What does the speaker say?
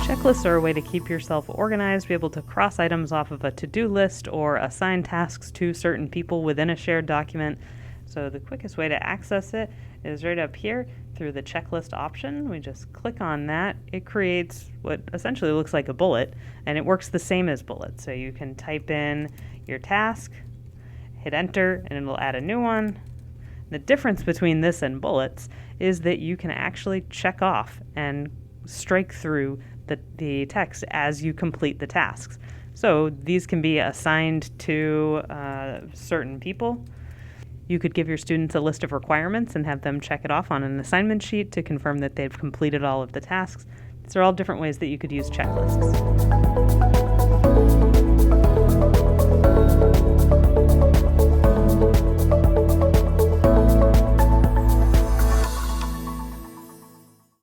Checklists are a way to keep yourself organized, be able to cross items off of a to-do list or assign tasks to certain people within a shared document. So the quickest way to access it is right up here through the checklist option. We just click on that. It creates what essentially looks like a bullet, and it works the same as bullets. So you can type in your task, hit enter, and it'll add a new one. The difference between this and bullets is that you can actually check off and strike through the text as you complete the tasks. So these can be assigned to certain people. You could give your students a list of requirements and have them check it off on an assignment sheet to confirm that they've completed all of the tasks. These are all different ways that you could use checklists.